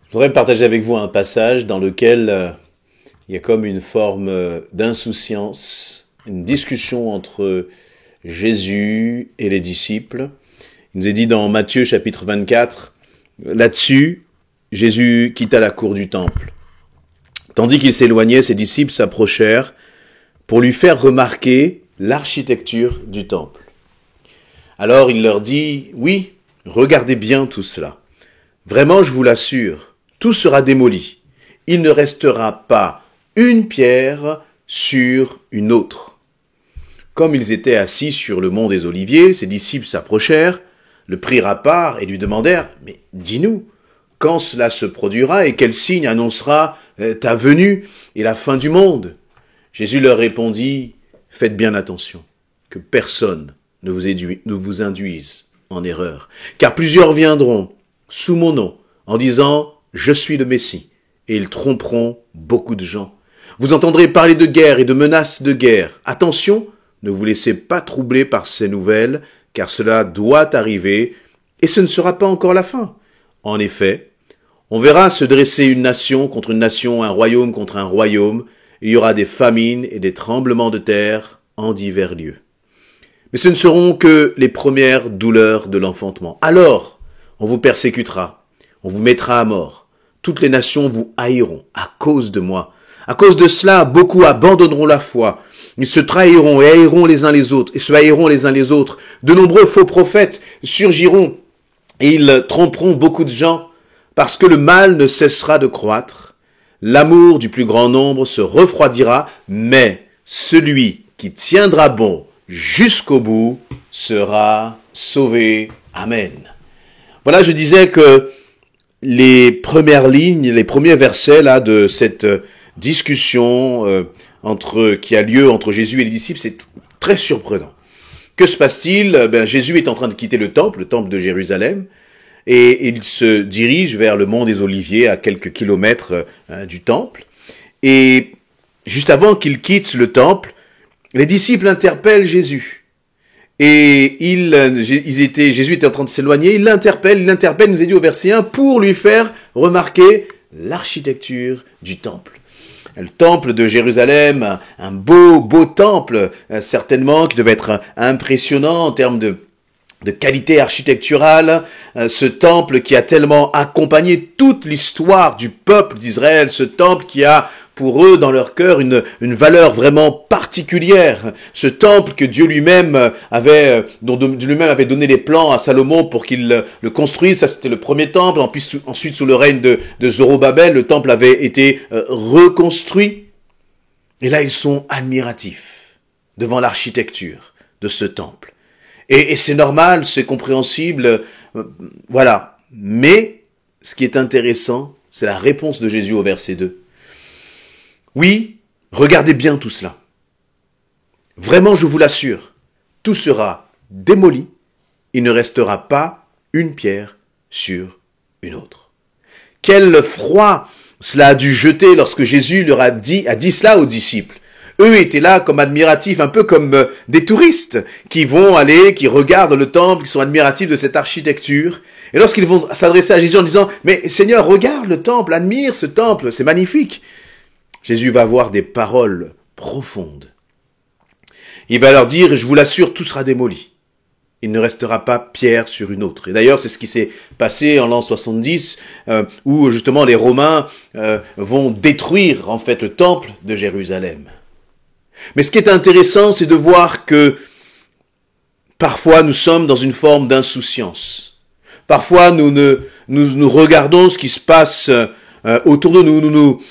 Je voudrais partager avec vous un passage dans lequel il y a comme une forme d'insouciance, une discussion entre Jésus et les disciples. Il nous est dit dans Matthieu chapitre 24, là-dessus, Jésus quitta la cour du temple. Tandis qu'il s'éloignait, ses disciples s'approchèrent pour lui faire remarquer l'architecture du temple. Alors il leur dit, oui, regardez bien tout cela. Vraiment, je vous l'assure, tout sera démoli. Il ne restera pas une pierre sur une autre. Comme ils étaient assis sur le mont des Oliviers, ses disciples s'approchèrent, le prirent à part et lui demandèrent, « Mais dis-nous, quand cela se produira et quel signe annoncera ta venue et la fin du monde ?» Jésus leur répondit, « Faites bien attention, que personne ne vous induise en erreur, car plusieurs viendront sous mon nom, en disant « Je suis le Messie », et ils tromperont beaucoup de gens. Vous entendrez parler de guerre et de menaces de guerre. Attention, ne vous laissez pas troubler par ces nouvelles, car cela doit arriver, et ce ne sera pas encore la fin. En effet, on verra se dresser une nation contre une nation, un royaume contre un royaume. Il y aura des famines et des tremblements de terre en divers lieux. Mais ce ne seront que les premières douleurs de l'enfantement. Alors, on vous persécutera, on vous mettra à mort. Toutes les nations vous haïront à cause de moi. À cause de cela, beaucoup abandonneront la foi. Ils se trahiront et haïront les uns les autres, et se haïront les uns les autres. De nombreux faux prophètes surgiront, et ils tromperont beaucoup de gens, parce que le mal ne cessera de croître. L'amour du plus grand nombre se refroidira, mais celui qui tiendra bon jusqu'au bout sera sauvé. Amen. Voilà, je disais que les premières lignes, les premiers versets là de cette discussion qui a lieu entre Jésus et les disciples, c'est très surprenant. Que se passe-t-il ? Jésus est en train de quitter le temple de Jérusalem, et il se dirige vers le mont des Oliviers à quelques kilomètres du temple. Et juste avant qu'il quitte le temple, les disciples interpellent Jésus. Et Jésus était en train de s'éloigner, il l'interpelle, nous est dit au verset 1, pour lui faire remarquer l'architecture du temple. Le temple de Jérusalem, un beau temple, certainement, qui devait être impressionnant en termes de qualité architecturale, ce temple qui a tellement accompagné toute l'histoire du peuple d'Israël, ce temple qui a pour eux, dans leur cœur, une valeur vraiment particulière. Ce temple que Dieu lui-même dont Dieu lui-même avait donné les plans à Salomon pour qu'il le construise. Ça, c'était le premier temple. Ensuite, sous le règne de Zorobabel, le temple avait été reconstruit. Et là, ils sont admiratifs devant l'architecture de ce temple. Et c'est normal, c'est compréhensible, voilà. Mais, ce qui est intéressant, c'est la réponse de Jésus au verset 2. Oui, regardez bien tout cela. Vraiment, je vous l'assure, tout sera démoli, il ne restera pas une pierre sur une autre. Quel froid cela a dû jeter lorsque Jésus a dit cela aux disciples. Eux étaient là comme admiratifs, un peu comme des touristes qui vont aller, qui regardent le temple, qui sont admiratifs de cette architecture. Et lorsqu'ils vont s'adresser à Jésus en disant « Mais Seigneur, regarde le temple, admire ce temple, c'est magnifique !» Jésus va avoir des paroles profondes. Il va leur dire, je vous l'assure, tout sera démoli. Il ne restera pas pierre sur une autre. Et d'ailleurs, c'est ce qui s'est passé en l'an 70, où justement les Romains vont détruire en fait le temple de Jérusalem. Mais ce qui est intéressant, c'est de voir que parfois nous sommes dans une forme d'insouciance. Parfois nous regardons ce qui se passe autour de nous.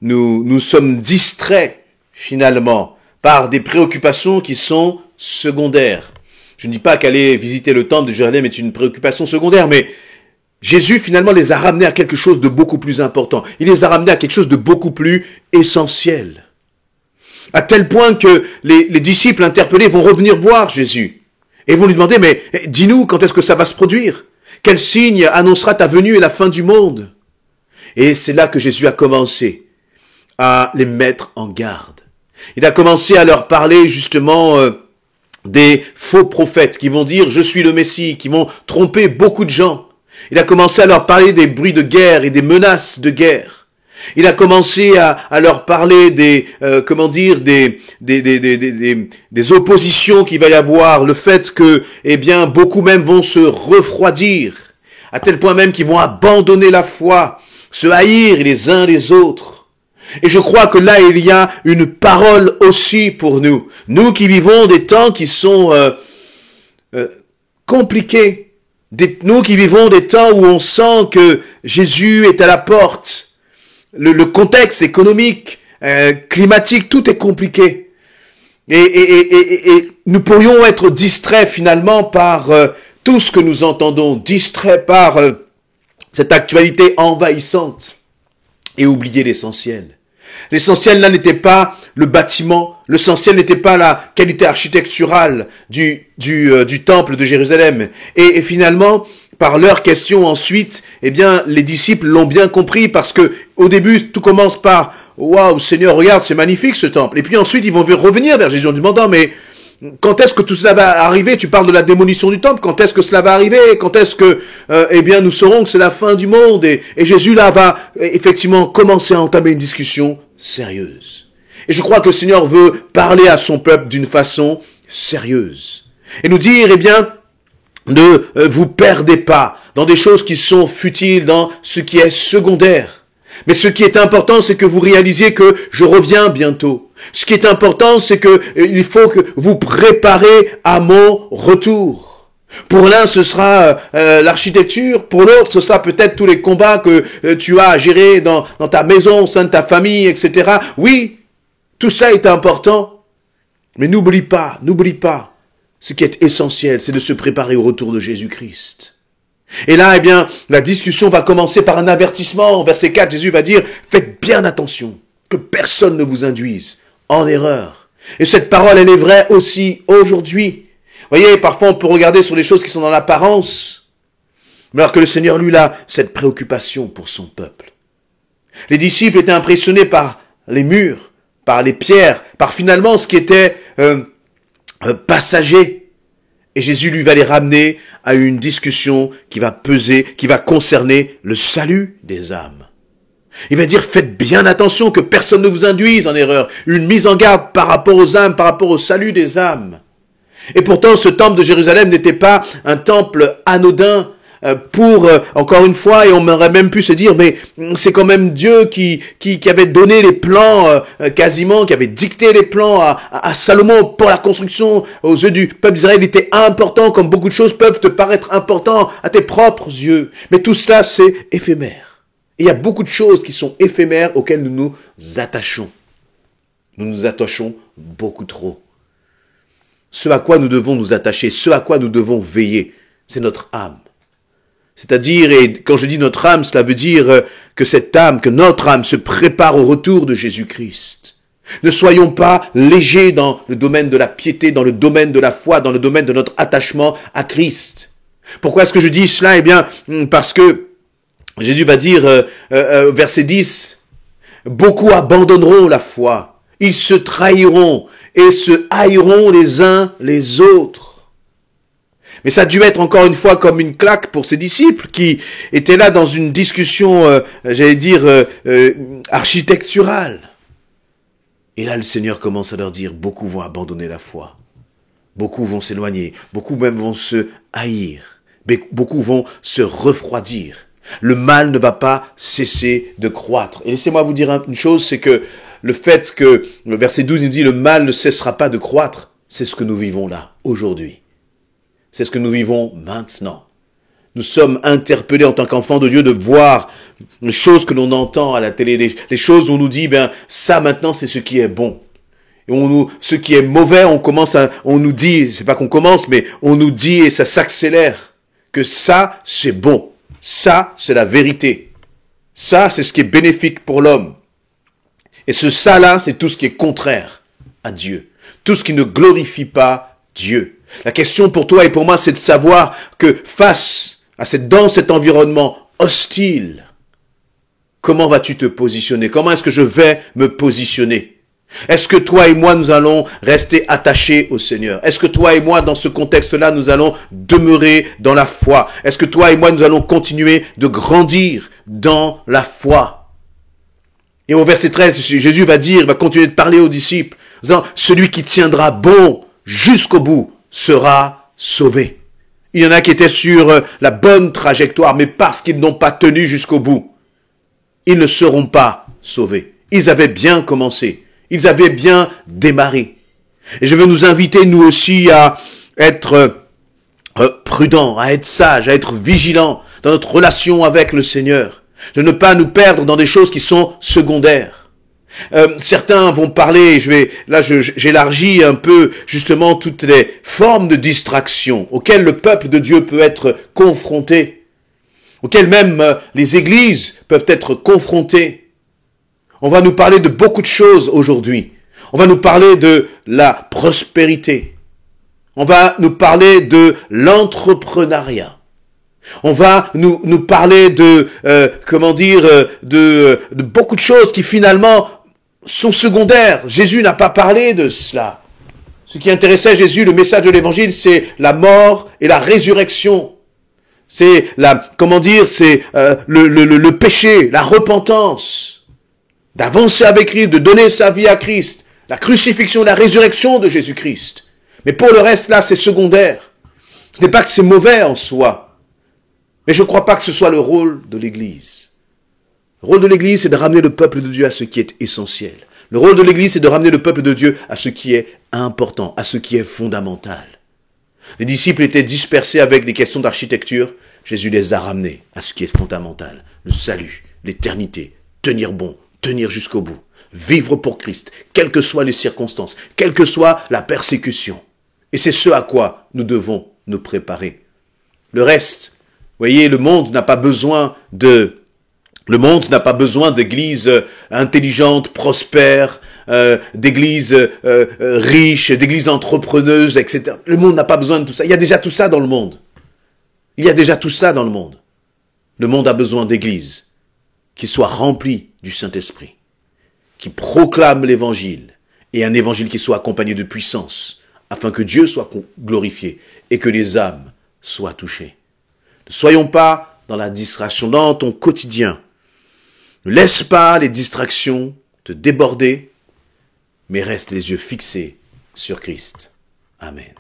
Nous sommes distraits, finalement, par des préoccupations qui sont secondaires. Je ne dis pas qu'aller visiter le temple de Jérusalem est une préoccupation secondaire, mais Jésus, finalement, les a ramenés à quelque chose de beaucoup plus important. Il les a ramenés à quelque chose de beaucoup plus essentiel. À tel point que les disciples interpellés vont revenir voir Jésus et vont lui demander, mais dis-nous, quand est-ce que ça va se produire ? Quel signe annoncera ta venue et la fin du monde ? Et c'est là que Jésus a commencé à les mettre en garde. Il a commencé à leur parler justement des faux prophètes qui vont dire « Je suis le Messie », qui vont tromper beaucoup de gens. Il a commencé à leur parler des bruits de guerre et des menaces de guerre. Il a commencé à leur parler des oppositions qu'il va y avoir, le fait que, beaucoup même vont se refroidir, à tel point même qu'ils vont abandonner la foi, se haïr les uns les autres. Et je crois que là, il y a une parole aussi pour nous. Nous qui vivons des temps qui sont compliqués. Nous qui vivons des temps où on sent que Jésus est à la porte. Le contexte économique, climatique, tout est compliqué. Et nous pourrions être distraits finalement par tout ce que nous entendons, distraits par cette actualité envahissante et oublier l'essentiel. L'essentiel là n'était pas le bâtiment, l'essentiel n'était pas la qualité architecturale du temple de Jérusalem. Et finalement, par leurs questions ensuite, les disciples l'ont bien compris parce que au début, tout commence par « Waouh, Seigneur, regarde, c'est magnifique ce temple ». Et puis ensuite, ils vont revenir vers Jésus en demandant « Mais quand est-ce que tout cela va arriver ? Tu parles de la démolition du temple, quand est-ce que cela va arriver ? Quand est-ce que, nous saurons que c'est la fin du monde ?» Et Jésus là va effectivement commencer à entamer une discussion sérieuse. Et je crois que le Seigneur veut parler à son peuple d'une façon sérieuse. Et nous dire, ne vous perdez pas dans des choses qui sont futiles, dans ce qui est secondaire. Mais ce qui est important, c'est que vous réalisiez que je reviens bientôt. Ce qui est important, c'est que il faut que vous préparez à mon retour. Pour l'un, ce sera l'architecture. Pour l'autre, ce sera peut-être tous les combats que tu as à gérer dans ta maison, au sein de ta famille, etc. Oui, tout ça est important. Mais n'oublie pas, ce qui est essentiel, c'est de se préparer au retour de Jésus-Christ. Et là, la discussion va commencer par un avertissement. Verset 4, Jésus va dire, faites bien attention, que personne ne vous induise en erreur. Et cette parole, elle est vraie aussi aujourd'hui. Vous voyez, parfois on peut regarder sur les choses qui sont dans l'apparence, mais alors que le Seigneur, lui, a cette préoccupation pour son peuple. Les disciples étaient impressionnés par les murs, par les pierres, par finalement ce qui était passager. Et Jésus lui va les ramener à une discussion qui va peser, qui va concerner le salut des âmes. Il va dire, faites bien attention que personne ne vous induise en erreur. Une mise en garde par rapport aux âmes, par rapport au salut des âmes. Et pourtant, ce temple de Jérusalem n'était pas un temple anodin pour, encore une fois, et on aurait même pu se dire, mais c'est quand même Dieu qui avait donné les plans quasiment, qui avait dicté les plans à Salomon pour la construction aux yeux du peuple d'Israël. Il était important, comme beaucoup de choses peuvent te paraître importantes à tes propres yeux. Mais tout cela, c'est éphémère. Et il y a beaucoup de choses qui sont éphémères auxquelles nous nous attachons. Nous nous attachons beaucoup trop. Ce à quoi nous devons nous attacher, ce à quoi nous devons veiller, c'est notre âme. C'est-à-dire, et quand je dis notre âme, cela veut dire que cette âme, que notre âme se prépare au retour de Jésus-Christ. Ne soyons pas légers dans le domaine de la piété, dans le domaine de la foi, dans le domaine de notre attachement à Christ. Pourquoi est-ce que je dis cela ? Parce que Jésus va dire, verset 10, « Beaucoup abandonneront la foi, ils se trahiront et se haïront les uns les autres. » Mais ça a dû être encore une fois comme une claque pour ses disciples qui étaient là dans une discussion, architecturale. Et là, le Seigneur commence à leur dire, beaucoup vont abandonner la foi. Beaucoup vont s'éloigner. Beaucoup même vont se haïr. Beaucoup vont se refroidir. Le mal ne va pas cesser de croître. Et laissez-moi vous dire une chose, c'est que le fait que, le verset 12 nous dit, le mal ne cessera pas de croître, c'est ce que nous vivons là, aujourd'hui. C'est ce que nous vivons maintenant. Nous sommes interpellés en tant qu'enfants de Dieu de voir les choses que l'on entend à la télé, les choses où on nous dit, ça maintenant c'est ce qui est bon. Et ce qui est mauvais, on nous dit, c'est pas qu'on commence, mais on nous dit et ça s'accélère, que ça c'est bon. Ça c'est la vérité. Ça c'est ce qui est bénéfique pour l'homme. Et ce ça-là, c'est tout ce qui est contraire à Dieu. Tout ce qui ne glorifie pas Dieu. La question pour toi et pour moi, c'est de savoir que dans cet environnement hostile, comment vas-tu te positionner ? Comment est-ce que je vais me positionner ? Est-ce que toi et moi, nous allons rester attachés au Seigneur? Est-ce que toi et moi, dans ce contexte-là, nous allons demeurer dans la foi? Est-ce que toi et moi, nous allons continuer de grandir dans la foi? Et au verset 13, Jésus va continuer de parler aux disciples, disant, celui qui tiendra bon jusqu'au bout sera sauvé. Il y en a qui étaient sur la bonne trajectoire, mais parce qu'ils n'ont pas tenu jusqu'au bout, ils ne seront pas sauvés. Ils avaient bien commencé. Ils avaient bien démarré. Et je veux nous inviter, nous aussi, à être prudents, à être sages, à être vigilants dans notre relation avec le Seigneur. De ne pas nous perdre dans des choses qui sont secondaires. Certains vont parler, j'élargis un peu justement toutes les formes de distraction auxquelles le peuple de Dieu peut être confronté, auxquelles même les églises peuvent être confrontées. On va nous parler de beaucoup de choses aujourd'hui. On va nous parler de la prospérité. On va nous parler de l'entrepreneuriat. On va nous parler de beaucoup de choses qui finalement sont secondaires. Jésus n'a pas parlé de cela. Ce qui intéressait Jésus, le message de l'évangile, c'est la mort et la résurrection. C'est le péché, la repentance. D'avancer avec Christ, de donner sa vie à Christ, la crucifixion, la résurrection de Jésus-Christ. Mais pour le reste, là, c'est secondaire. Ce n'est pas que c'est mauvais en soi, mais je ne crois pas que ce soit le rôle de l'Église. Le rôle de l'Église, c'est de ramener le peuple de Dieu à ce qui est essentiel. Le rôle de l'Église, c'est de ramener le peuple de Dieu à ce qui est important, à ce qui est fondamental. Les disciples étaient dispersés avec des questions d'architecture. Jésus les a ramenés à ce qui est fondamental. Le salut, l'éternité, tenir bon, tenir jusqu'au bout, vivre pour Christ, quelles que soient les circonstances, quelle que soit la persécution. Et c'est ce à quoi nous devons nous préparer. Le reste, vous voyez, le monde n'a pas besoin d'églises intelligentes, prospères, d'églises riches, d'églises entrepreneuses, etc. Le monde n'a pas besoin de tout ça. Il y a déjà tout ça dans le monde. Il y a déjà tout ça dans le monde. Le monde a besoin d'églises qui soient remplies du Saint-Esprit, qui proclament l'évangile, et un évangile qui soit accompagné de puissance, afin que Dieu soit glorifié et que les âmes soient touchées. Ne soyons pas dans la distraction, dans ton quotidien. Ne laisse pas les distractions te déborder, mais reste les yeux fixés sur Christ. Amen.